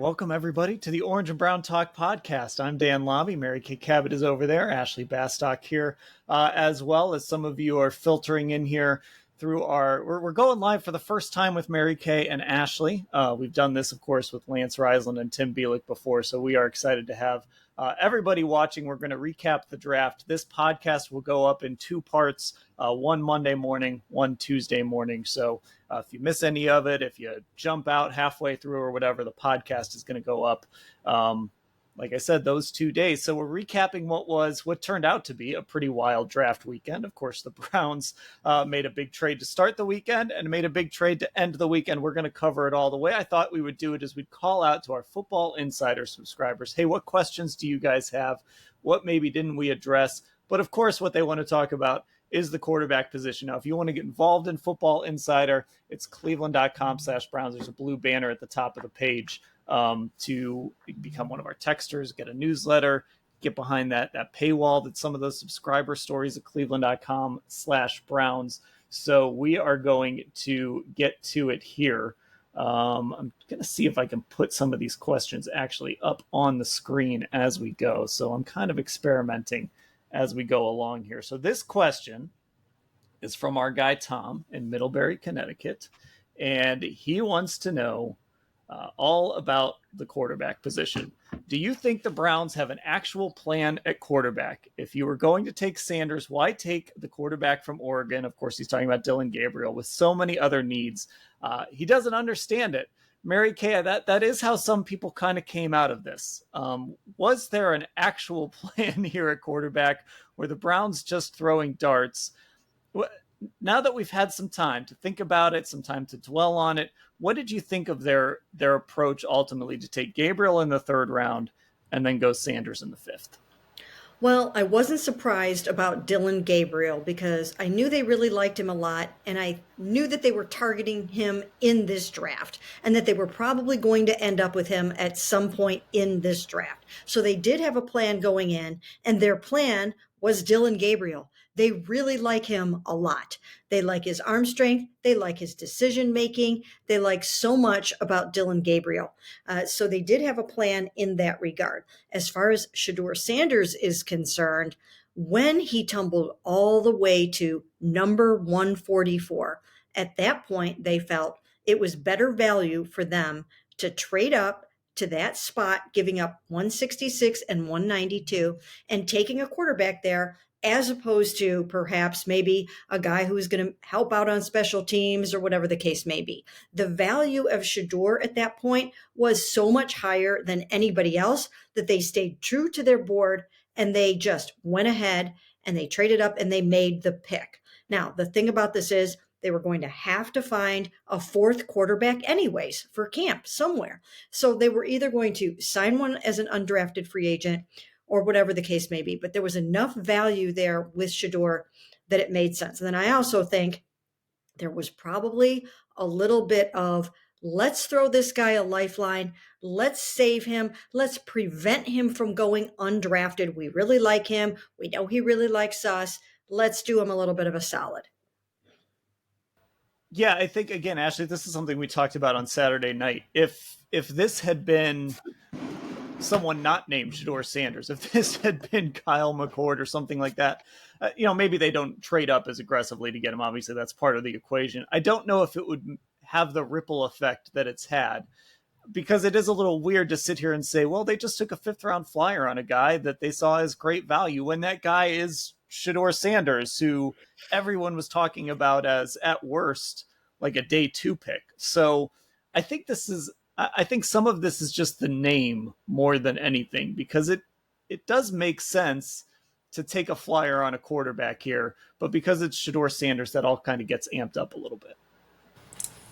Welcome, everybody, to the Orange and Brown Talk podcast. I'm Dan Labbe. Mary Kay Cabot is over there. Ashley Bastock here, as well as some of you are filtering in here through we're going live for the first time with Mary Kay and Ashley. We've done this, of course, with Lance Reisland and Tim Bielik before, so we are excited to have everybody watching. We're going to recap the draft. This podcast will go up in two parts, one Monday morning, one Tuesday morning. So if you miss any of it, if you jump out halfway through or whatever, the podcast is going to go up, like I said, those 2 days. So we're recapping what turned out to be a pretty wild draft weekend. Of course, the Browns made a big trade to start the weekend and made a big trade to end the weekend. We're going to cover it all. The way I thought we would do it is we'd call out to our Football Insider subscribers. Hey, what questions do you guys have? What maybe didn't we address? But of course, what they want to talk about is the quarterback position. Now, if you want to get involved in Football Insider, it's cleveland.com/Browns. There's a blue banner at the top of the page to become one of our texters, get a newsletter, get behind that paywall that some of those subscriber stories at cleveland.com/Browns. So we are going to get to it here. I'm going to see if I can put some of these questions actually up on the screen as we go. So I'm kind of experimenting as we go along here. So this question is from our guy Tom in Middlebury, Connecticut, and he wants to know all about the quarterback position. Do you think the Browns have an actual plan at quarterback? If you were going to take Sanders, why take the quarterback from Oregon? Of course, he's talking about Dillon Gabriel with so many other needs. He doesn't understand it. Mary Kay, that is how some people kind of came out of this. Was there an actual plan here at quarterback? Were the Browns just throwing darts? Now that we've had some time to think about it, some time to dwell on it, what did you think of their approach ultimately to take Gabriel in the third round and then go Sanders in the fifth? Well, I wasn't surprised about Dillon Gabriel because I knew they really liked him a lot, and I knew that they were targeting him in this draft and that they were probably going to end up with him at some point in this draft. So they did have a plan going in, and their plan was Dillon Gabriel. They really like him a lot. They like his arm strength. They like his decision making. They like so much about Dillon Gabriel. So they did have a plan in that regard. As far as Shedeur Sanders is concerned, when he tumbled all the way to number 144, at that point, they felt it was better value for them to trade up to that spot, giving up 166 and 192 and taking a quarterback there, as opposed to perhaps maybe a guy who's going to help out on special teams or whatever the case may be. The value of Shedeur at that point was so much higher than anybody else that they stayed true to their board and they just went ahead and they traded up and they made the pick. Now, the thing about this is they were going to have to find a fourth quarterback anyways for camp somewhere. So they were either going to sign one as an undrafted free agent or whatever the case may be. But there was enough value there with Shedeur that it made sense. And then I also think there was probably a little bit of, let's throw this guy a lifeline. Let's save him. Let's prevent him from going undrafted. We really like him. We know he really likes us. Let's do him a little bit of a solid. Yeah, I think, again, Ashley, this is something we talked about on Saturday night. If this had been someone not named Shedeur Sanders, if this had been Kyle McCord or something like that, maybe they don't trade up as aggressively to get him. Obviously, that's part of the equation. I don't know if it would have the ripple effect that it's had, because it is a little weird to sit here and say, well, they just took a fifth round flyer on a guy that they saw as great value when that guy is Shedeur Sanders, who everyone was talking about as at worst like a day 2 pick. So I think some of this is just the name more than anything, because it does make sense to take a flyer on a quarterback here, but because it's Shedeur Sanders, that all kind of gets amped up a little bit.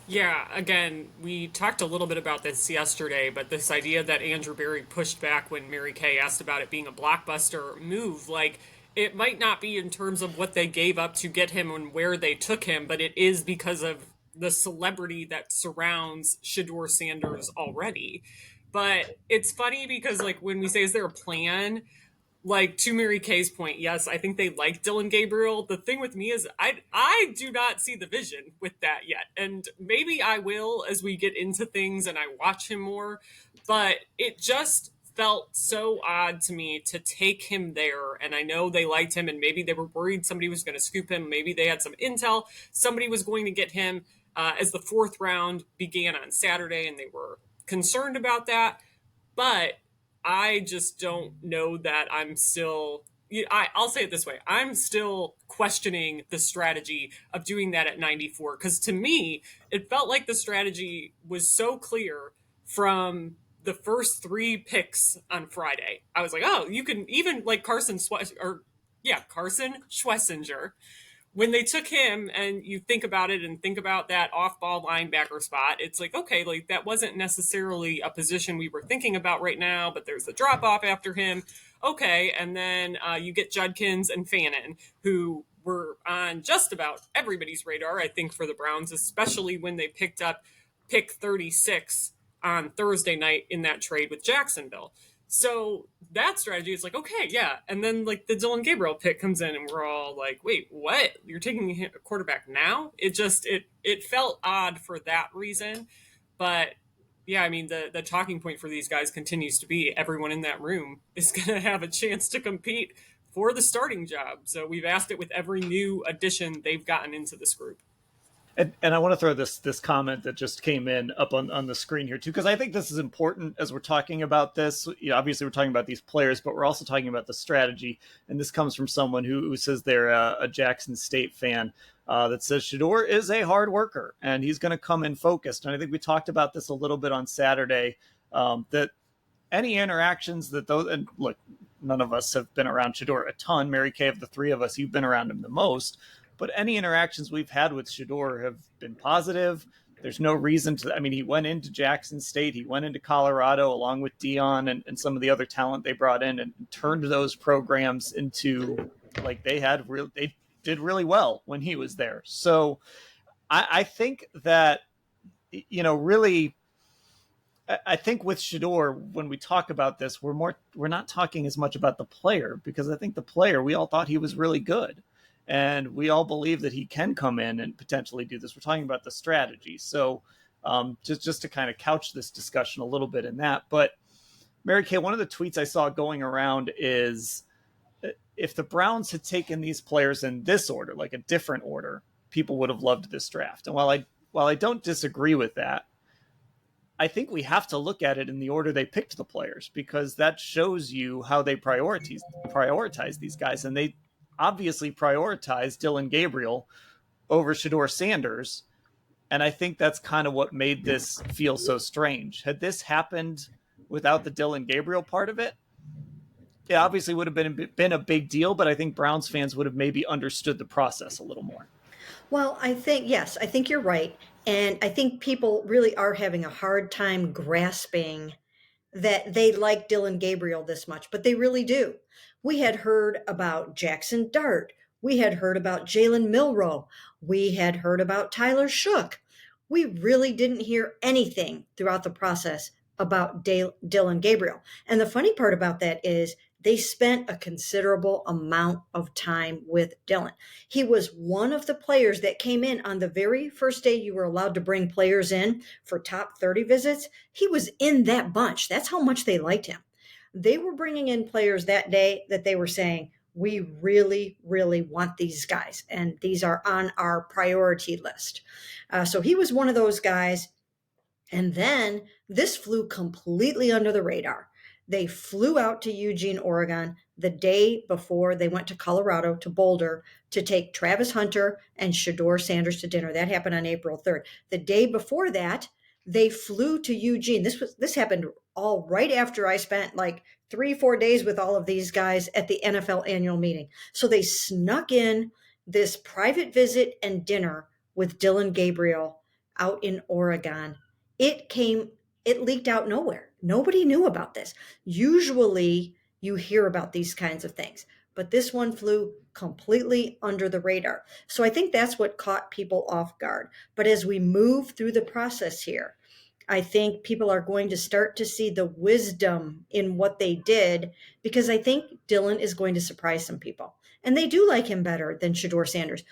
Yeah, again, we talked a little bit about this yesterday, but this idea that Andrew Berry pushed back when Mary Kay asked about it being a blockbuster move, like, it might not be in terms of what they gave up to get him and where they took him, but it is because of the celebrity that surrounds Shedeur Sanders already. But it's funny because, like, when we say, is there a plan? like to Mary Kay's point, yes, I think they like Dillon Gabriel. The thing with me is I do not see the vision with that yet. And maybe I will as we get into things and I watch him more, but it just felt so odd to me to take him there. And I know they liked him and maybe they were worried somebody was going to scoop him. Maybe they had some intel. Somebody was going to get him as the fourth round began on Saturday and they were concerned about that. But I just don't know that I'm still. I'll say it this way: I'm still questioning the strategy of doing that at 94 because to me, it felt like the strategy was so clear from the first three picks on Friday. I was like, oh, you can even like Carson Schwessinger when they took him and you think about it and think about that off-ball linebacker spot, it's like, okay, like that wasn't necessarily a position we were thinking about right now, but there's a drop off after him. Okay, and then you get Judkins and Fannin, who were on just about everybody's radar, I think, for the Browns, especially when they picked up pick 36 on Thursday night in that trade with Jacksonville. So that strategy is like, okay, yeah. And then like the Dillon Gabriel pick comes in and we're all like, wait, what? You're taking a quarterback now? It felt odd for that reason. But yeah, I mean the talking point for these guys continues to be everyone in that room is gonna have a chance to compete for the starting job. So we've asked it with every new addition they've gotten into this group. And I want to throw this comment that just came in up on the screen here too, because I think this is important as we're talking about this. You know, obviously, we're talking about these players, but we're also talking about the strategy. And this comes from someone who says they're a Jackson State fan that says Shedeur is a hard worker and he's going to come in focused. And I think we talked about this a little bit on Saturday, that any interactions that those, and look, none of us have been around Shedeur a ton. Mary Kay, of the three of us, you've been around him the most. But any interactions we've had with Shedeur have been positive. There's no reason to. I mean, he went into Jackson State, he went into Colorado along with Dion and some of the other talent they brought in, and turned those programs into like they did really well when he was there. So I think that really I think with Shedeur, when we talk about this, we're not talking as much about the player because I think the player, we all thought he was really good. And we all believe that he can come in and potentially do this. We're talking about the strategy. So just to kind of couch this discussion a little bit in that. But Mary Kay, one of the tweets I saw going around is if the Browns had taken these players in this order, like a different order, people would have loved this draft. And while I don't disagree with that, I think we have to look at it in the order they picked the players because that shows you how they prioritize these guys. And they obviously prioritized Dillon Gabriel over Shedeur Sanders. And I think that's kind of what made this feel so strange. Had this happened without the Dillon Gabriel part of it, it obviously would have been a big deal, but I think Browns fans would have maybe understood the process a little more. Well, yes, I think you're right. And I think people really are having a hard time grasping that they like Dillon Gabriel this much, but they really do. We had heard about Jackson Dart. We had heard about Jalen Milroe. We had heard about Tyler Shook. We really didn't hear anything throughout the process about Dillon Gabriel. And the funny part about that is they spent a considerable amount of time with Dillon. He was one of the players that came in on the very first day you were allowed to bring players in for top 30 visits. He was in that bunch. That's how much they liked him. They were bringing in players that day that they were saying, we really, really want these guys, and these are on our priority list. So he was one of those guys. And then this flew completely under the radar. They flew out to Eugene, Oregon the day before they went to Colorado, to Boulder, to take Travis Hunter and Shedeur Sanders to dinner. That happened on April 3rd. The day before that, they flew to Eugene. This happened all right after I spent like 3-4 days with all of these guys at the NFL annual meeting. So they snuck in this private visit and dinner with Dillon Gabriel out in Oregon. It leaked out nowhere. Nobody knew about this. Usually you hear about these kinds of things, but this one flew completely under the radar. So I think that's what caught people off guard. But as we move through the process here, I think people are going to start to see the wisdom in what they did, because I think Dillon is going to surprise some people. And they do like him better than Shedeur Sanders.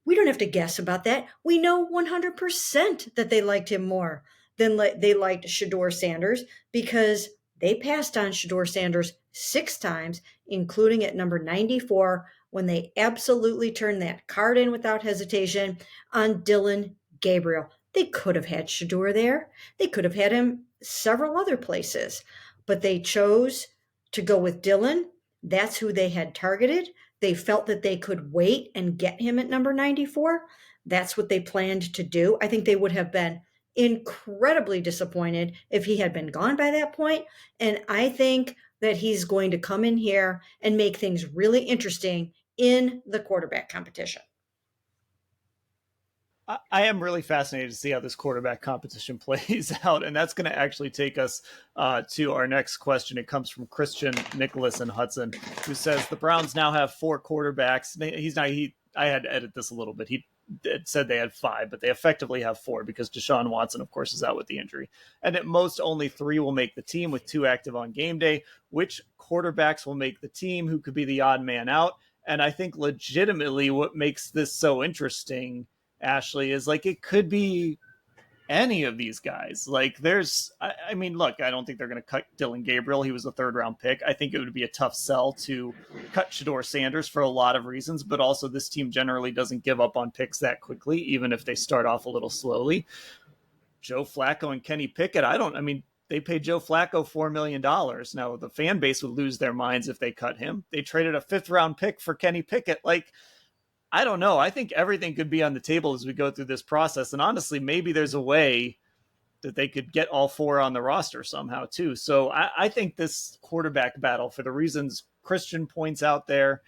We don't have to guess about that. We know 100% that they liked him more than they liked Shedeur Sanders, because they passed on Shedeur Sanders 6 times, including at number 94, when they absolutely turned that card in without hesitation on Dillon Gabriel. They could have had Shedeur there. They could have had him several other places, but they chose to go with Dillon. That's who they had targeted. They felt that they could wait and get him at number 94. That's what they planned to do. I think they would have been incredibly disappointed if he had been gone by that point. And I think that he's going to come in here and make things really interesting in the quarterback competition. I am really fascinated to see how this quarterback competition plays out, and that's going to actually take us to our next question. It comes from Christian Nicholas in Hudson, who says the Browns now have 4 quarterbacks. I had to edit this a little bit. He said they had 5, but they effectively have 4 because Deshaun Watson, of course, is out with the injury. And at most, only 3 will make the team, with 2 active on game day. Which quarterbacks will make the team? Who could be the odd man out? And I think legitimately what makes this so interesting, Ashley, is like it could be any of these guys. Like I mean, look, I don't think they're going to cut Dillon Gabriel. He was a 3rd-round pick. I think it would be a tough sell to cut Shedeur Sanders for a lot of reasons, but also this team generally doesn't give up on picks that quickly, even if they start off a little slowly. Joe Flacco and Kenny Pickett, they paid Joe Flacco $4 million. Now, the fan base would lose their minds if they cut him. They traded a 5th-round pick for Kenny Pickett. Like, I don't know. I think everything could be on the table as we go through this process. And honestly, maybe there's a way that they could get all 4 on the roster somehow too. So I think this quarterback battle, for the reasons Christian points out there,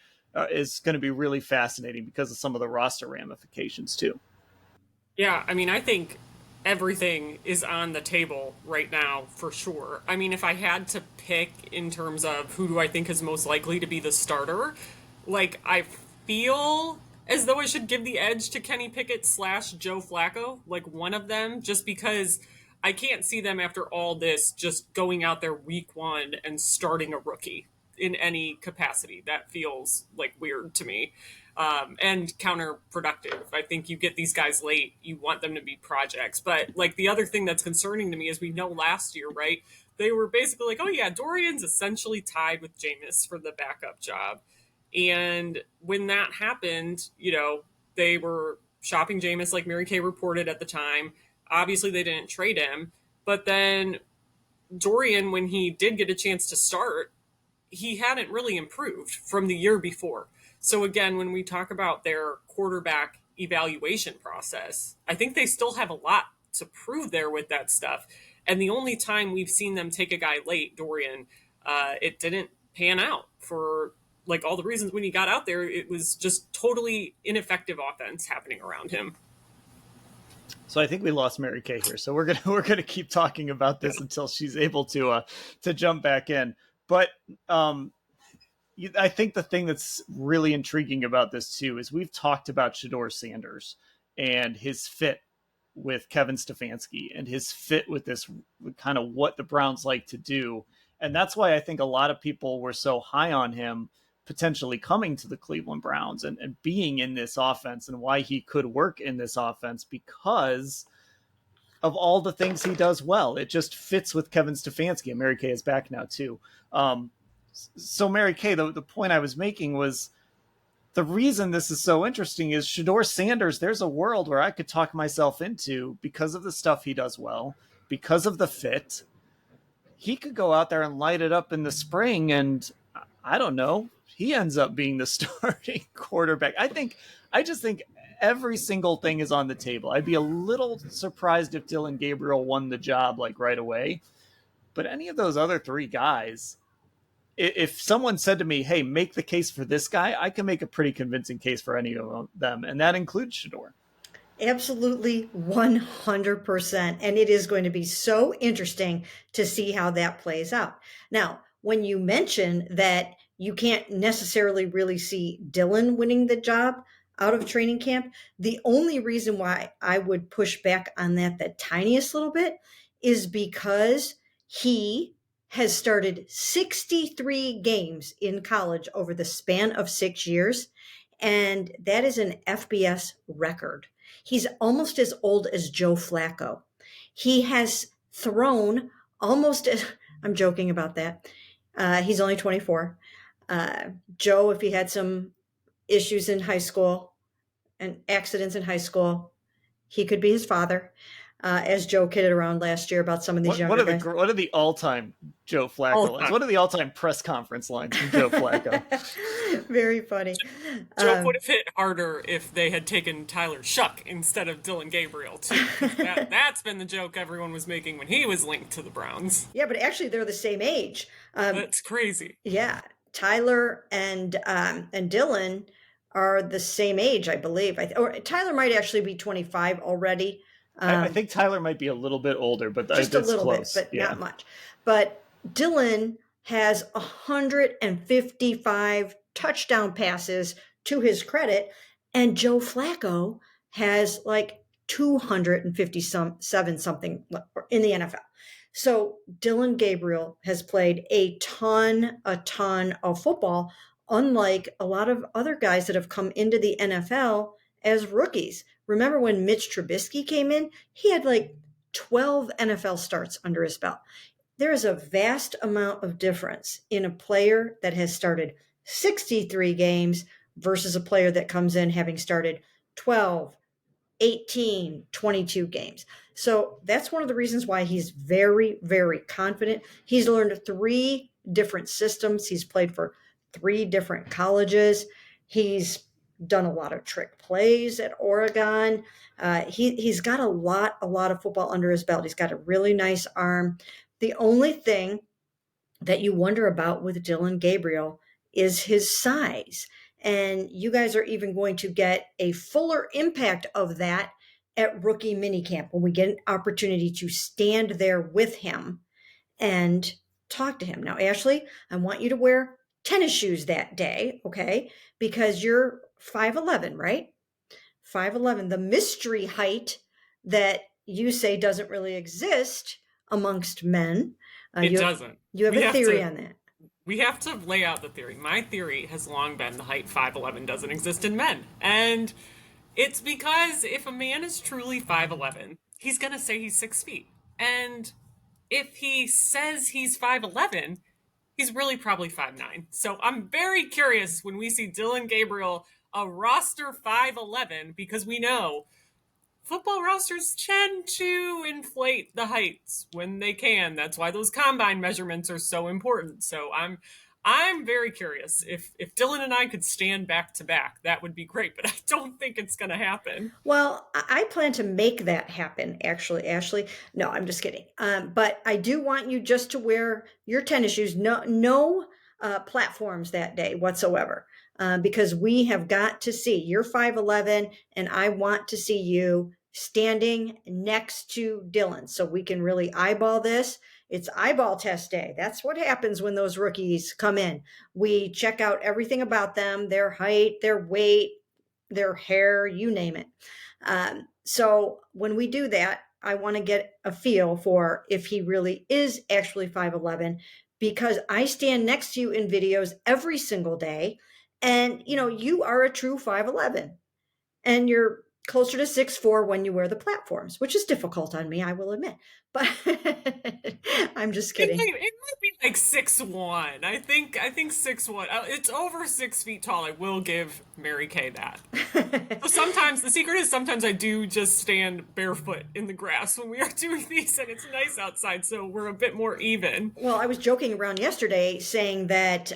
is going to be really fascinating because of some of the roster ramifications too. Yeah, I mean, I think everything is on the table right now for sure. I mean, if I had to pick in terms of who do I think is most likely to be the starter, like I feel as though I should give the edge to Kenny Pickett / Joe Flacco, like one of them, just because I can't see them after all this just going out there week 1 and starting a rookie in any capacity. That feels like weird to me. And counterproductive. I think you get these guys late, you want them to be projects. But like the other thing that's concerning to me is we know last year, right? They were basically like, oh yeah, Dorian's essentially tied with Jameis for the backup job. And when that happened, they were shopping Jameis, like Mary Kay reported at the time. Obviously, they didn't trade him. But then Dorian, when he did get a chance to start, he hadn't really improved from the year before. So again, when we talk about their quarterback evaluation process, I think they still have a lot to prove there with that stuff. And the only time we've seen them take a guy late, Dorian, it didn't pan out for like all the reasons. When he got out there, it was just totally ineffective offense happening around him. So I think we lost Mary Kay here. So we're gonna keep talking about this until she's able to jump back in. But I think the thing that's really intriguing about this too is we've talked about Shedeur Sanders and his fit with Kevin Stefanski and his fit with this kind of what the Browns like to do. And that's why I think a lot of people were so high on him potentially coming to the Cleveland Browns and being in this offense, and why he could work in this offense because of all the things he does well. It just fits with Kevin Stefanski, and Mary Kay is back now too. So Mary Kay, the point I was making was the reason this is so interesting is Shedeur Sanders. There's a world where I could talk myself into, because of the stuff he does well, because of the fit. He could go out there and light it up in the spring, and I don't know, he ends up being the starting quarterback. I just think every single thing is on the table. I'd be a little surprised if Dillon Gabriel won the job like right away, but any of those other 3 guys, if someone said to me, hey, make the case for this guy, I can make a pretty convincing case for any of them, and that includes Shedeur. Absolutely 100%. And it is going to be so interesting to see how that plays out. Now, when you mention that you can't necessarily really see Dillon winning the job out of training camp, the only reason why I would push back on that the tiniest little bit is because he has started 63 games in college over the span of 6 years, and that is an FBS record. He's almost as old as Joe Flacco. He has thrown almost, I'm joking about that. He's only 24. Joe, if he had some issues in high school and accidents in high school, he could be his father. As Joe kidded around last year about some of these younger guys. What are the all-time Joe Flacco lines? What are the all-time press conference lines from Joe Flacco? Very funny. Joe would have hit harder if they had taken Tyler Shuck instead of Dillon Gabriel, too. That's been the joke everyone was making when he was linked to the Browns. Yeah, but actually they're the same age. That's crazy. Yeah, Tyler and Dillon are the same age, I believe. Or Tyler might actually be 25 already. I think Tyler might be a little bit older, but just a little close. bit, but not much. But Dillon has 155 touchdown passes to his credit, and Joe Flacco has like 257 something in the NFL. So Dillon Gabriel has played a ton of football, unlike a lot of other guys that have come into the NFL as rookies. Remember when Mitch Trubisky came in? He had like 12 NFL starts under his belt. There is a vast amount of difference in a player that has started 63 games versus a player that comes in having started 12, 18, 22 games. So that's one of the reasons why he's very, very confident. He's learned 3 different systems. He's played for 3 different colleges. He's done a lot of trick plays at Oregon. He's got a lot of football under his belt. He's got a really nice arm. The only thing that you wonder about with Dillon Gabriel is his size. And you guys are even going to get a fuller impact of that at rookie minicamp when we get an opportunity to stand there with him and talk to him. Now, Ashley, I want you to wear tennis shoes that day, okay? Because you're 5'11", right? 5'11", the mystery height that you say doesn't really exist amongst men. It doesn't. You have a theory on that. We have to lay out the theory. My theory has long been the height 5'11" doesn't exist in men. And it's because if a man is truly 5'11", he's going to say he's 6 feet. And if he says he's 5'11", he's really probably 5'9". So I'm very curious when we see Dillon Gabriel, a roster 5'11", because we know football rosters tend to inflate the heights when they can. That's why those combine measurements are so important. So I'm very curious. If Dillon and I could stand back to back, that would be great, but I don't think it's going to happen. Well, I plan to make that happen, actually, Ashley. No, I'm just kidding. But I do want you just to wear your tennis shoes. No platforms that day whatsoever, because we have got to see you're 5'11", and I want to see you standing next to Dillon so we can really eyeball this. It's eyeball test day. That's what happens when those rookies come in. We check out everything about them, their height, their weight, their hair, you name it. So when we do that, I want to get a feel for if he really is actually 5'11", because I stand next to you in videos every single day. And, you are a true 5'11", and you're closer to 6'4" when you wear the platforms, which is difficult on me, I will admit. But I'm just kidding. It might be like 6'1". I think 6'1". It's over 6 feet tall. I will give Mary Kay that. So sometimes the secret is sometimes I do just stand barefoot in the grass when we are doing these, and it's nice outside, so we're a bit more even. Well, I was joking around yesterday saying that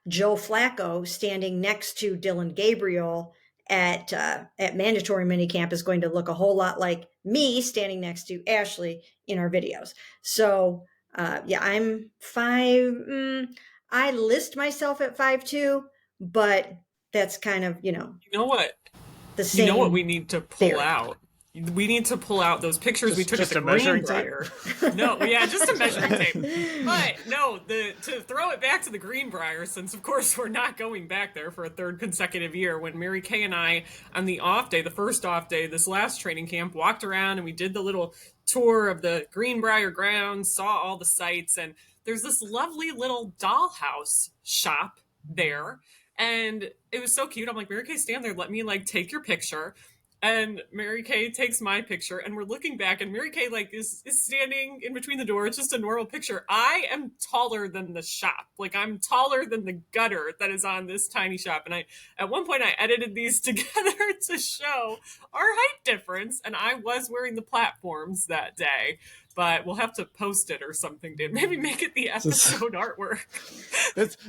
Joe Flacco standing next to Dillon Gabriel at mandatory minicamp is going to look a whole lot like me standing next to Ashley in our videos. So I'm 5. I list myself at 5'2", but that's kind of You know what? the same. You know what we need to pull theory. out? We need to pull out those pictures we took at the Greenbrier. No, yeah, just a measuring tape. But no, to throw it back to the Greenbrier, since of course we're not going back there for a 3rd consecutive year, when Mary Kay and I, on the off day, the first off day, this last training camp, walked around and we did the little tour of the Greenbrier grounds, saw all the sights, and there's this lovely little dollhouse shop there. And it was so cute. I'm like, Mary Kay, stand there. Let me like take your picture. And Mary Kay takes my picture, and we're looking back, and Mary Kay like is standing in between the door. It's just a normal picture. I am taller than the shop. Like, I'm taller than the gutter that is on this tiny shop. And I at one point I edited these together to show our height difference, and I was wearing the platforms that day. But we'll have to post it or something, dude. Maybe make it the episode artwork.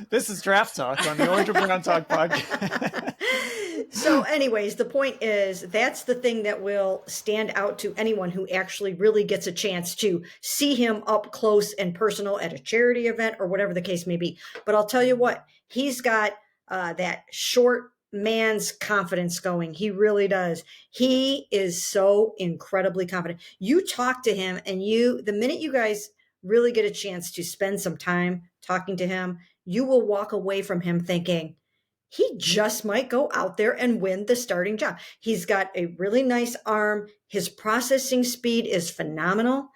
This is Draft Talk on the Orange and Brown Talk podcast. So anyways, the point is that's the thing that will stand out to anyone who actually really gets a chance to see him up close and personal at a charity event or whatever the case may be. But I'll tell you what, he's got that short man's confidence going. He really does. He is so incredibly confident. You talk to him, and the minute you guys really get a chance to spend some time talking to him, you will walk away from him thinking, he just might go out there and win the starting job. He's got a really nice arm. His processing speed is phenomenal.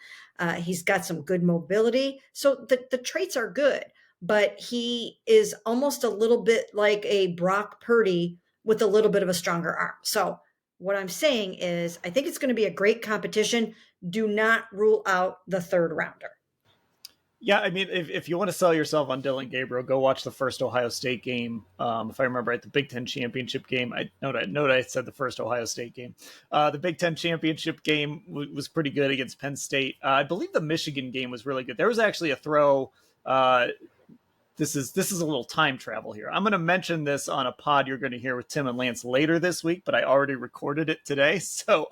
He's got some good mobility. So the traits are good, but he is almost a little bit like a Brock Purdy with a little bit of a stronger arm. So what I'm saying is, I think it's going to be a great competition. Do not rule out the third rounder. Yeah, I mean, if you want to sell yourself on Dillon Gabriel, go watch the first Ohio State game. If I remember right, the Big Ten championship game. I said the first Ohio State game. The Big Ten championship game was pretty good against Penn State. I believe the Michigan game was really good. There was actually a throw. This is a little time travel here. I'm going to mention this on a pod you're going to hear with Tim and Lance later this week, but I already recorded it today. So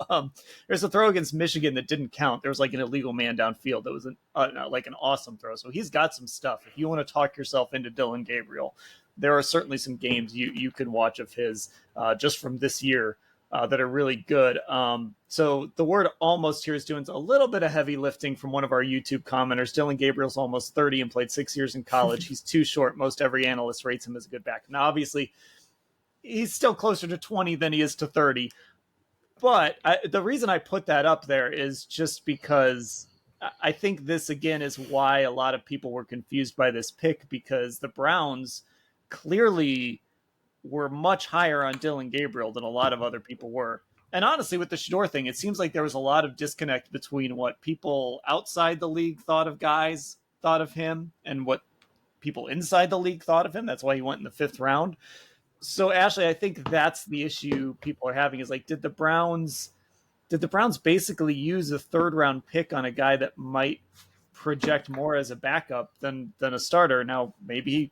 there's a throw against Michigan that didn't count. There was like an illegal man downfield that was like an awesome throw. So he's got some stuff. If you want to talk yourself into Dillon Gabriel, there are certainly some games you can watch of his just from this year that are really good. So the word almost here is doing a little bit of heavy lifting from one of our YouTube commenters. Dillon Gabriel's almost 30 and played 6 years in college. He's too short. Most every analyst rates him as a good back. Now, obviously, he's still closer to 20 than he is to 30. But the reason I put that up there is just because I think this, again, is why a lot of people were confused by this pick, because the Browns clearly were much higher on Dillon Gabriel than a lot of other people were. And honestly, with the Shedeur thing, it seems like there was a lot of disconnect between what people outside the league thought of him and what people inside the league thought of him. That's why he went in the 5th round. So Ashley, I think that's the issue people are having, is like, did the Browns basically use a 3rd round pick on a guy that might project more as a backup than a starter? Now, maybe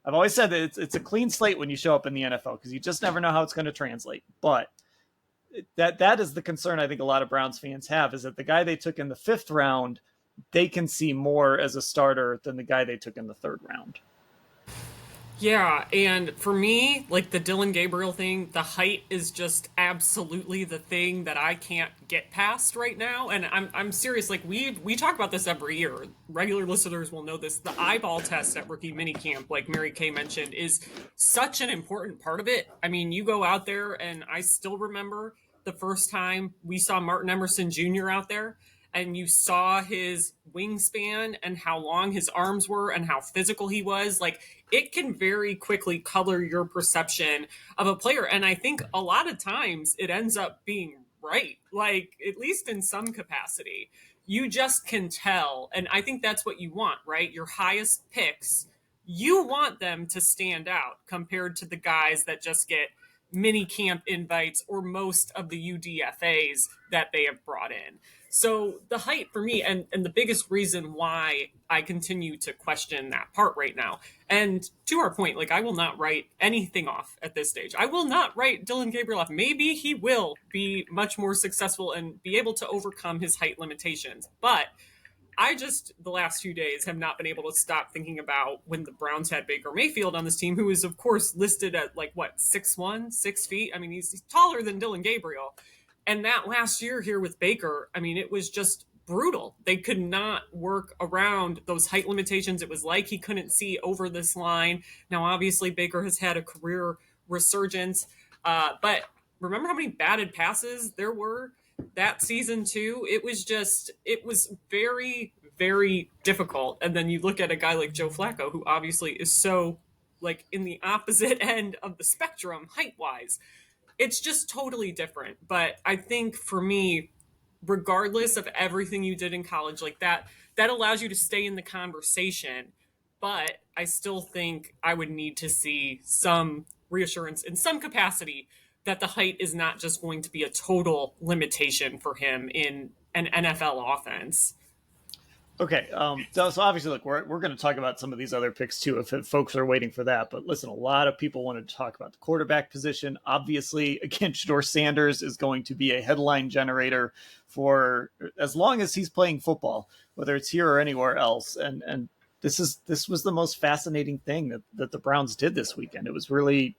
I've always said that it's a clean slate when you show up in the NFL, because you just never know how it's going to translate. But that is the concern I think a lot of Browns fans have, is that the guy they took in the 5th round, they can see more as a starter than the guy they took in the 3rd round. Yeah, and for me, like the Dillon Gabriel thing, the height is just absolutely the thing that I can't get past right now. And I'm serious. Like we talk about this every year. Regular listeners will know this. The eyeball test at rookie minicamp, like Mary Kay mentioned, is such an important part of it. I mean, you go out there, and I still remember the first time we saw Martin Emerson Jr. out there, and you saw his wingspan and how long his arms were and how physical he was. Like, it can very quickly color your perception of a player. And I think a lot of times it ends up being right, like, at least in some capacity. You just can tell. And I think that's what you want, right? Your highest picks, you want them to stand out compared to the guys that just get mini camp invites or most of the UDFAs that they have brought in. So the height for me, and the biggest reason why I continue to question that part right now, and to our point, like, I will not write anything off at this stage. I will not write Dillon Gabriel off. Maybe he will be much more successful and be able to overcome his height limitations. But I just, the last few days, have not been able to stop thinking about when the Browns had Baker Mayfield on this team, who is, of course, listed at, like, what, 6'1", 6 feet? I mean, he's taller than Dillon Gabriel. And that last year here with Baker, I mean, it was just brutal. They could not work around those height limitations. It was like he couldn't see over this line. Now, obviously, Baker has had a career resurgence. But remember how many batted passes there were that season too, it was very, very difficult. And then you look at a guy like Joe Flacco, who obviously is so like in the opposite end of the spectrum height wise. It's just totally different. But I think for me, regardless of everything you did in college, like that allows you to stay in the conversation. But I still think I would need to see some reassurance in some capacity that the height is not just going to be a total limitation for him in an NFL offense. Okay, so obviously, look, we're going to talk about some of these other picks too, if folks are waiting for that. But listen, a lot of people wanted to talk about the quarterback position. Obviously, again, Shedeur Sanders is going to be a headline generator for as long as he's playing football, whether it's here or anywhere else. And this was the most fascinating thing that the Browns did this weekend. It's really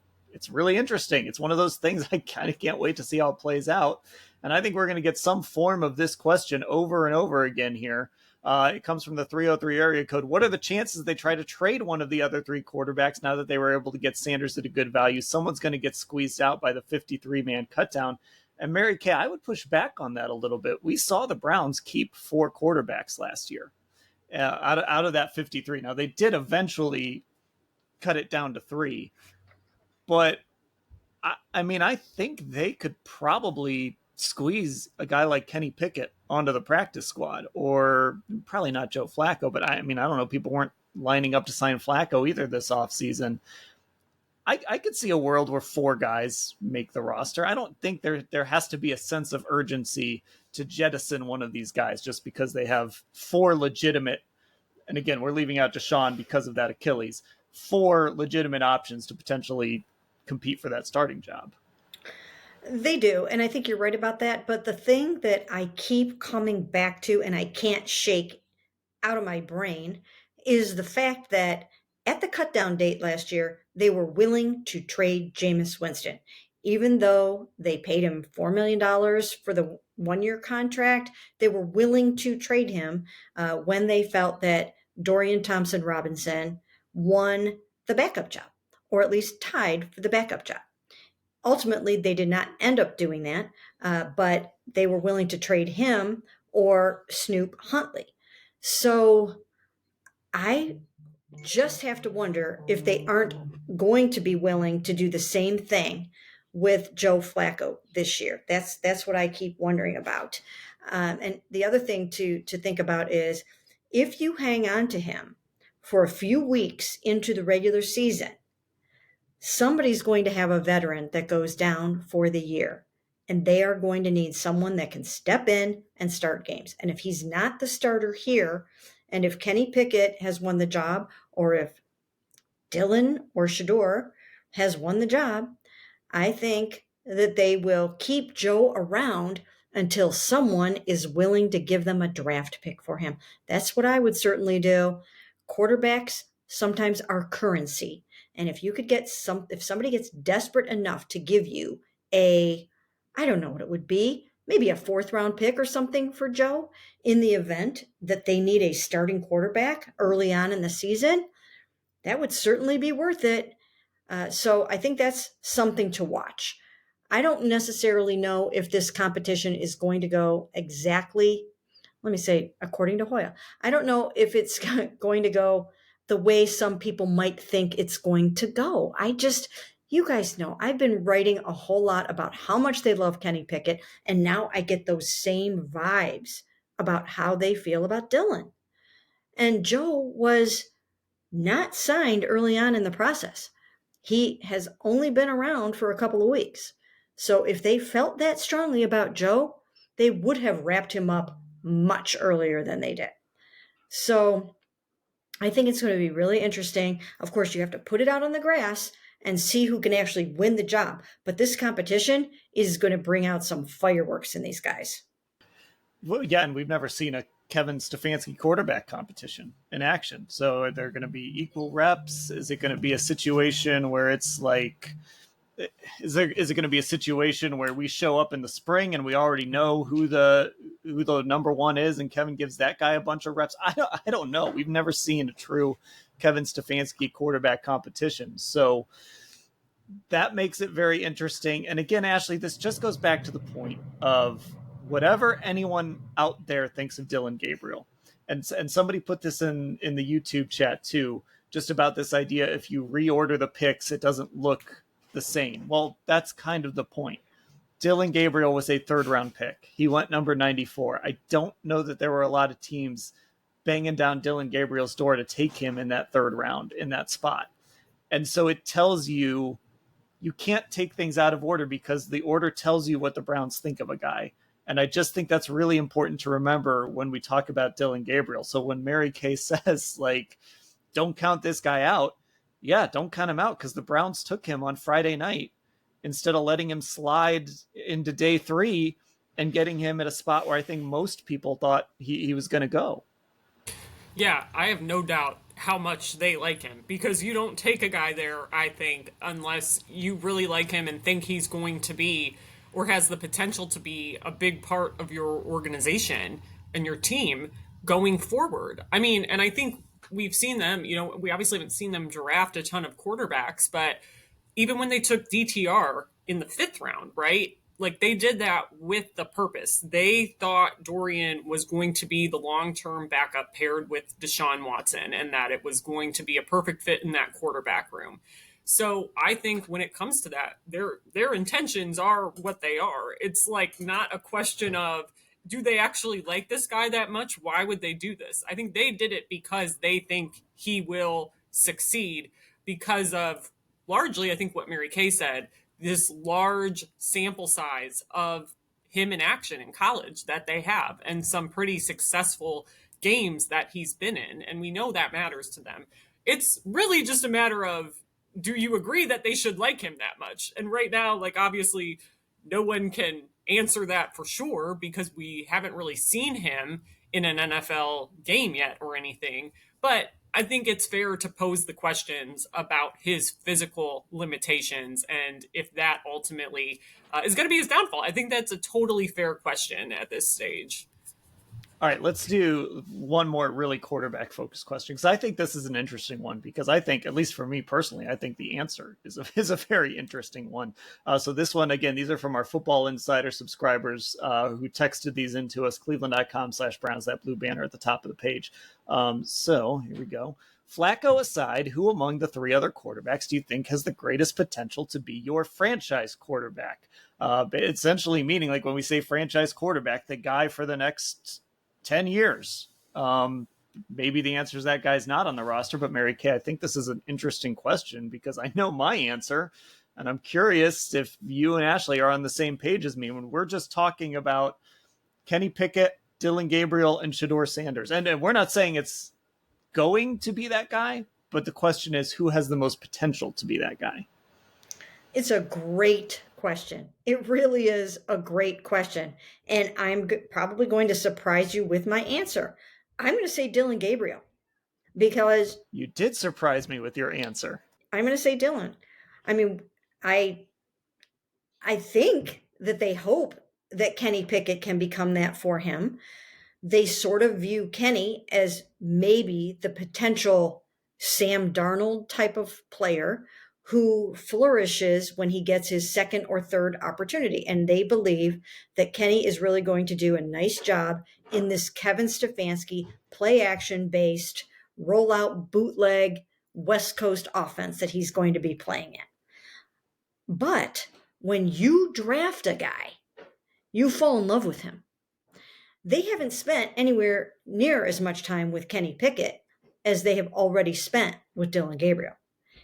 interesting. It's one of those things I kind of can't wait to see how it plays out. And I think we're going to get some form of this question over and over again here. It comes from the 303 area code. What are the chances they try to trade one of the other three quarterbacks now that they were able to get Sanders at a good value? Someone's going to get squeezed out by the 53-man cutdown. And Mary Kay, I would push back on that a little bit. We saw the Browns keep 4 quarterbacks last year out of that 53. Now, they did eventually cut it down to 3. But, I mean, I think they could probably squeeze a guy like Kenny Pickett onto the practice squad, or probably not Joe Flacco, but I mean, I don't know. People weren't lining up to sign Flacco either this offseason. I could see a world where 4 guys make the roster. I don't think there has to be a sense of urgency to jettison one of these guys just because they have 4 legitimate, and again, we're leaving out Deshaun because of that Achilles, 4 legitimate options to potentially compete for that starting job. They do, and I think you're right about that. But the thing that I keep coming back to and I can't shake out of my brain is the fact that at the cutdown date last year, they were willing to trade Jameis Winston. Even though they paid him $4 million for the 1 year contract, they were willing to trade him when they felt that Dorian Thompson Robinson won the backup job, or at least tied for the backup job. Ultimately, they did not end up doing that, but they were willing to trade him or Snoop Huntley. So I just have to wonder if they aren't going to be willing to do the same thing with Joe Flacco this year. That's what I keep wondering about. And the other thing to think about is if you hang on to him for a few weeks into the regular season, somebody's going to have a veteran that goes down for the year, and they are going to need someone that can step in and start games. And if he's not the starter here, and if Kenny Pickett has won the job, or if Dillon or Shedeur has won the job, I think that they will keep Joe around until someone is willing to give them a draft pick for him. That's what I would certainly do. Quarterbacks sometimes are currency. And if you could get if somebody gets desperate enough to give you I don't know what it would be, maybe a 4th-round pick or something for Joe in the event that they need a starting quarterback early on in the season, that would certainly be worth it. So I think that's something to watch. I don't necessarily know if this competition is going to go exactly, let me say, according to Hoya. I don't know if it's going to go the way some people might think it's going to go. You guys know, I've been writing a whole lot about how much they love Kenny Pickett, and now I get those same vibes about how they feel about Dillon. And Joe was not signed early on in the process. He has only been around for a couple of weeks. So if they felt that strongly about Joe, they would have wrapped him up much earlier than they did. So I think it's going to be really interesting. Of course, you have to put it out on the grass and see who can actually win the job. But this competition is going to bring out some fireworks in these guys. Well, yeah, and we've never seen a Kevin Stefanski quarterback competition in action. So are there going to be equal reps? Is it going to be a situation where it's like, is it going to be a situation where we show up in the spring and we already know who the number 1 is, and Kevin gives that guy a bunch of reps? I don't know. We've never seen a true Kevin Stefanski quarterback competition. So that makes it very interesting. And again, Ashley, this just goes back to the point of whatever anyone out there thinks of Dillon Gabriel, and somebody put this in the YouTube chat too, just about this idea if you reorder the picks, it doesn't look the same. Well, that's kind of the point. Dillon Gabriel was a third round pick. He went number 94. I don't know that there were a lot of teams banging down Dillon Gabriel's door to take him in that third round in that spot. And so it tells you you can't take things out of order because the order tells you what the Browns think of a guy. And I just think that's really important to remember when we talk about Dillon Gabriel. So when Mary Kay says, like, don't count this guy out, yeah, don't count him out because the Browns took him on Friday night instead of letting him slide into day 3 and getting him at a spot where I think most people thought he was going to go. Yeah, I have no doubt how much they like him because you don't take a guy there, I think, unless you really like him and think he's going to be or has the potential to be a big part of your organization and your team going forward. I mean, and I think we've seen them, we obviously haven't seen them draft a ton of quarterbacks, but even when they took DTR in the 5th round, right? Like they did that with the purpose. They thought Dorian was going to be the long-term backup paired with Deshaun Watson and that it was going to be a perfect fit in that quarterback room. So I think when it comes to that, their intentions are what they are. It's like not a question of do they actually like this guy that much? Why would they do this? I think they did it because they think he will succeed because of largely, I think what Mary Kay said, this large sample size of him in action in college that they have and some pretty successful games that he's been in. And we know that matters to them. It's really just a matter of, do you agree that they should like him that much? And right now, like obviously no one can answer that for sure because we haven't really seen him in an NFL game yet or anything. But I think it's fair to pose the questions about his physical limitations and if that ultimately is going to be his downfall. I think that's a totally fair question at this stage. All right, let's do one more really quarterback focused question because I think this is an interesting one because I think, at least for me personally, I think the answer is a very interesting one. So this one, again, these are from our Football Insider subscribers who texted these into us, cleveland.com/Browns, that blue banner at the top of the page. So here we go. Flacco aside, who among the 3 other quarterbacks do you think has the greatest potential to be your franchise quarterback? Essentially meaning, like when we say franchise quarterback, the guy for the next 10 years. Maybe the answer is that guy's not on the roster, but Mary Kay, I think this is an interesting question because I know my answer, and I'm curious if you and Ashley are on the same page as me when we're just talking about Kenny Pickett, Dillon Gabriel, and Shedeur Sanders. And we're not saying it's going to be that guy, but the question is who has the most potential to be that guy? It's a great question. It really is a great question. And I'm probably going to surprise you with my answer. I'm going to say Dillon Gabriel because You did surprise me with your answer. I'm going to say Dillon. I mean, I think that they hope that Kenny Pickett can become that for him. They sort of view Kenny as maybe the potential Sam Darnold type of player who flourishes when he gets his second or third opportunity. And they believe that Kenny is really going to do a nice job in this Kevin Stefanski play action based rollout bootleg West Coast offense that he's going to be playing in. But when you draft a guy, you fall in love with him. They haven't spent anywhere near as much time with Kenny Pickett as they have already spent with Dillon Gabriel.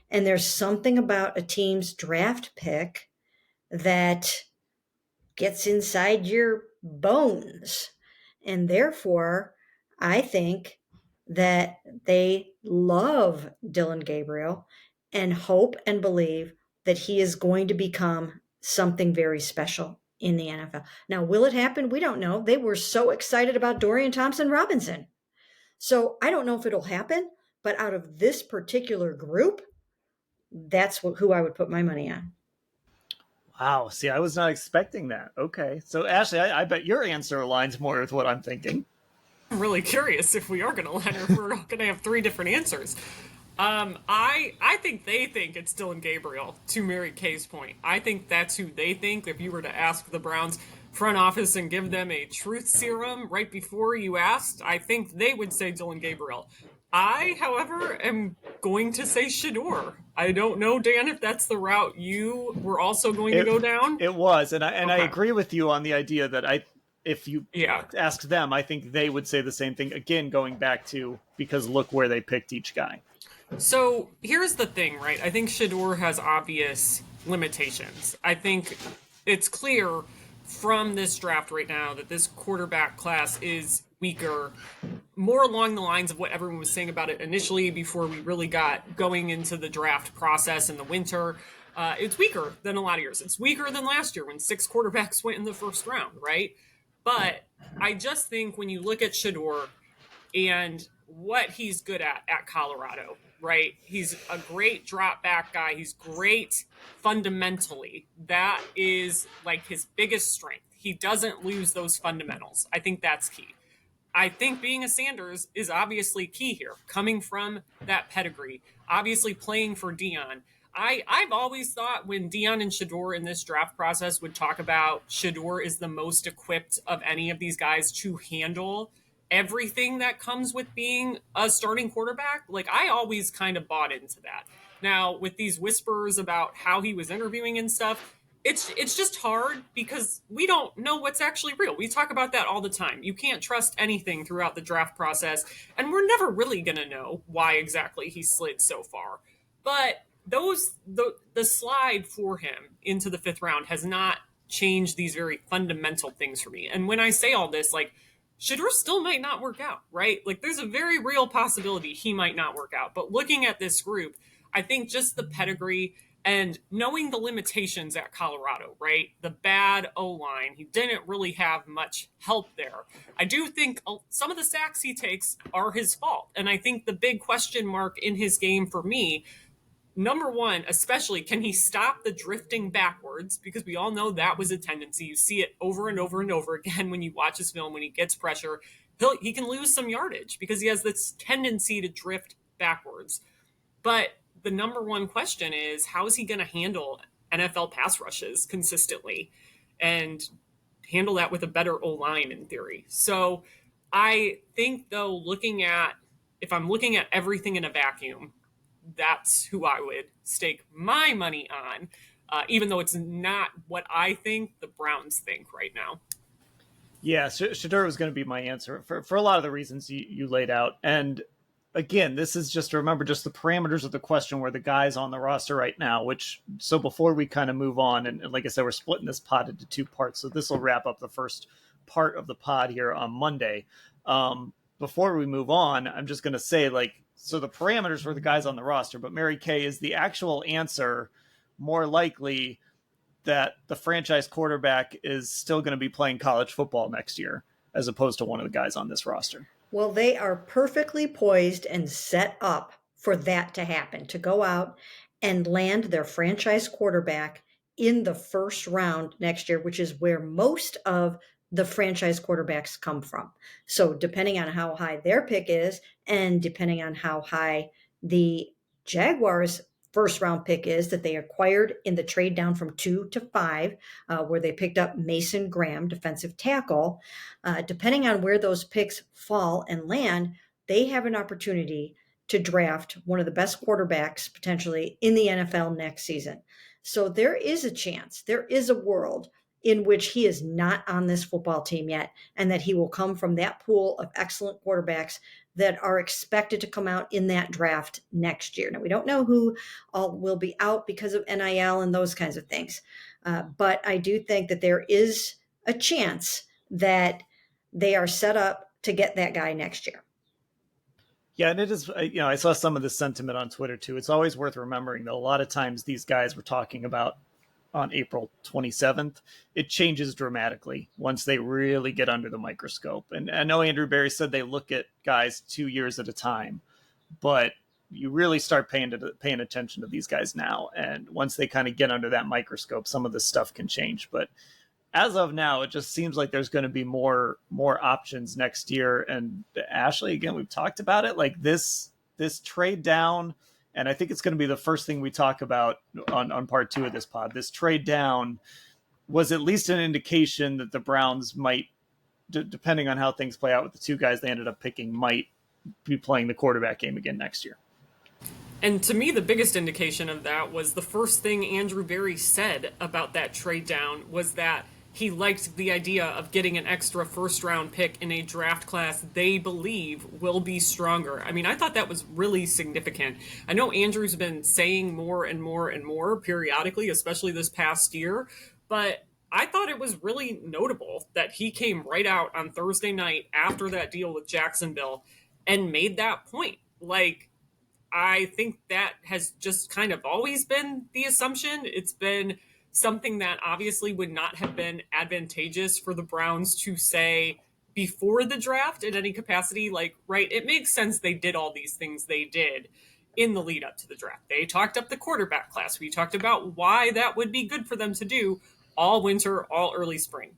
And there's something about a team's draft pick that gets inside your bones. And therefore, I think that they love Dillon Gabriel and hope and believe that he is going to become something very special in the NFL. Now, will it happen? We don't know. They were so excited about Dorian Thompson-Robinson. So I don't know if it'll happen, but out of this particular group, that's who I would put my money on. Wow. See, I was not expecting that. Okay. So, Ashley, I bet your answer aligns more with what I'm thinking. I'm really curious if we are going to line or if we're going to have 3 different answers. I think they think it's Dillon Gabriel, to Mary Kay's point. I think that's who they think. If you were to ask the Browns, front office and give them a truth serum right before you asked, I think they would say Dillon Gabriel. I, however, am going to say Shedeur. I don't know, Dan, if that's the route you were also going to It go down. it was, and I Okay. agree with you on the idea that if you Yeah. ask them, I think they would say the same thing. Again, going back to because look where they picked each guy. So here's the thing, right? I think Shedeur has obvious limitations. I think it's clear from this draft right now that this quarterback class is weaker, more along the lines of what everyone was saying about it initially before we really got going into the draft process in the winter. It's weaker than a lot of years. It's weaker than last year when 6 quarterbacks went in the first round, right? But I just think when you look at Shedeur and what he's good at Colorado, right? He's a great drop back guy. He's great fundamentally. That is like his biggest strength. He doesn't lose those fundamentals. I think that's key. I think being a Sanders is obviously key here, coming from that pedigree, obviously playing for Dion. I've always thought when Dion and Shedeur in this draft process would talk about Shedeur is the most equipped of any of these guys to handle everything that comes with being a starting quarterback. Like, I always kind of bought into that. Now, with these whispers about how he was interviewing and stuff, it's just hard because we don't know what's actually real. We talk about that all the time. You can't trust anything throughout the draft process, and we're never really going to know why exactly he slid so far. But the slide for him into the 5th round has not changed these very fundamental things for me. And when I say all this, like, Shedeur still might not work out, right? Like, there's a very real possibility he might not work out. But looking at this group, I think just the pedigree and knowing the limitations at Colorado, right? The bad O-line, he didn't really have much help there. I do think some of the sacks he takes are his fault. And I think the big question mark in his game for me, number one, especially, can he stop the drifting backwards? Because we all know that was a tendency. You see it over and over and over again when you watch his film, when he gets pressure. He can lose some yardage because he has this tendency to drift backwards. But the number one question is, how is he going to handle NFL pass rushes consistently and handle that with a better O-line in theory? So I think, though, if I'm looking at everything in a vacuum, that's who I would stake my money on, even though it's not what I think the Browns think right now. Yeah, Shedeur was going to be my answer for a lot of the reasons you laid out. And again, this is just, remember, just the parameters of the question were the guys on the roster right now, so before we kind of move on, and like I said, we're splitting this pod into 2 parts. So this will wrap up the first part of the pod here on Monday. Before we move on, I'm just going to say, like, so the parameters were the guys on the roster, but Mary Kay, is the actual answer more likely that the franchise quarterback is still going to be playing college football next year as opposed to one of the guys on this roster? Well, they are perfectly poised and set up for that to happen, to go out and land their franchise quarterback in the 1st round next year, which is where most of the franchise quarterbacks come from. So depending on how high their pick is, and depending on how high the Jaguars' 1st round pick is that they acquired in the trade down from 2 to 5, where they picked up Mason Graham, defensive tackle. Depending on where those picks fall and land, they have an opportunity to draft one of the best quarterbacks potentially in the NFL next season. So there is a chance, there is a world in which he is not on this football team yet, and that he will come from that pool of excellent quarterbacks that are expected to come out in that draft next year. Now, we don't know who all will be out because of NIL and those kinds of things. But I do think that there is a chance that they are set up to get that guy next year. Yeah, and it is, I saw some of this sentiment on Twitter too. It's always worth remembering that a lot of times these guys we're talking about on April 27th, it changes dramatically once they really get under the microscope. And I know Andrew Berry said they look at guys 2 years at a time, but you really start paying attention to these guys now. And once they kind of get under that microscope, some of this stuff can change. But as of now, it just seems like there's going to be more options next year. And Ashley, again, we've talked about it, like this trade down. And I think it's going to be the first thing we talk about on part 2 of this pod. This trade down was at least an indication that the Browns might, depending on how things play out with the two guys they ended up picking, might be playing the quarterback game again next year. And to me, the biggest indication of that was the first thing Andrew Berry said about that trade down was that he liked the idea of getting an extra first-round pick in a draft class they believe will be stronger. I mean, I thought that was really significant. I know Andrew's been saying more and more and more periodically, especially this past year, but I thought it was really notable that he came right out on Thursday night after that deal with Jacksonville and made that point. Like, I think that has just kind of always been the assumption. It's been something that obviously would not have been advantageous for the Browns to say before the draft in any capacity. Like, right, it makes sense they did all these things they did in the lead up to the draft. They talked up the quarterback class. We talked about why that would be good for them to do all winter, all early spring.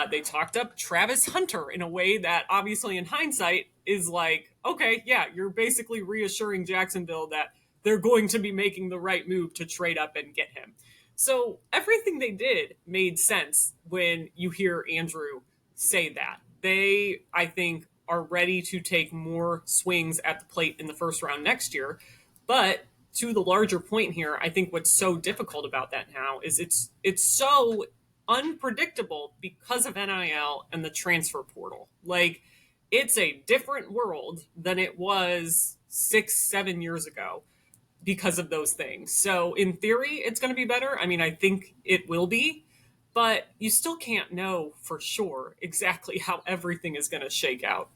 They talked up Travis Hunter in a way that obviously in hindsight is like, okay, yeah, you're basically reassuring Jacksonville that they're going to be making the right move to trade up and get him. So everything they did made sense when you hear Andrew say that. They, I think, are ready to take more swings at the plate in the first round next year. But to the larger point here, I think what's so difficult about that now is it's so unpredictable because of NIL and the transfer portal. Like, it's a different world than it was 6-7 years ago because of those things. So in theory, it's going to be better. I mean, I think it will be, but you still can't know for sure exactly how everything is going to shake out.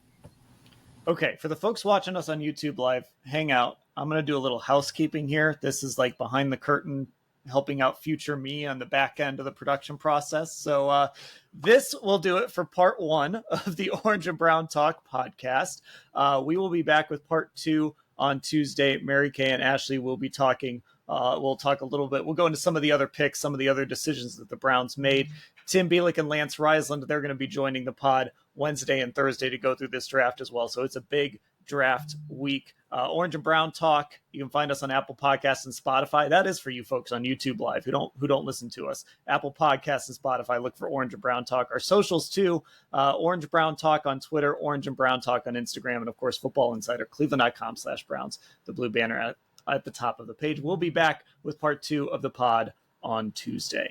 Okay, for the folks watching us on YouTube Live, hang out. I'm going to do a little housekeeping here. This is like behind the curtain, helping out future me on the back end of the production process. So this will do it for part one of the Orange and Brown Talk podcast. We will be back with part two on Tuesday. Mary Kay and Ashley will be talking. We'll talk a little bit. We'll go into some of the other picks, some of the other decisions that the Browns made. Tim Bielik and Lance Reisland, they're going to be joining the pod Wednesday and Thursday to go through this draft as well. So it's a big draft week. Orange and Brown Talk. You can find us on Apple Podcasts and Spotify. That is for you folks on YouTube Live who don't listen to us. Apple Podcasts and Spotify. Look for Orange and Brown Talk. Our socials too. Orange Brown Talk on Twitter. Orange and Brown Talk on Instagram, and of course Football Insider. cleveland.com/Browns. The blue banner at the top of the page. We'll be back with part two of the pod on Tuesday.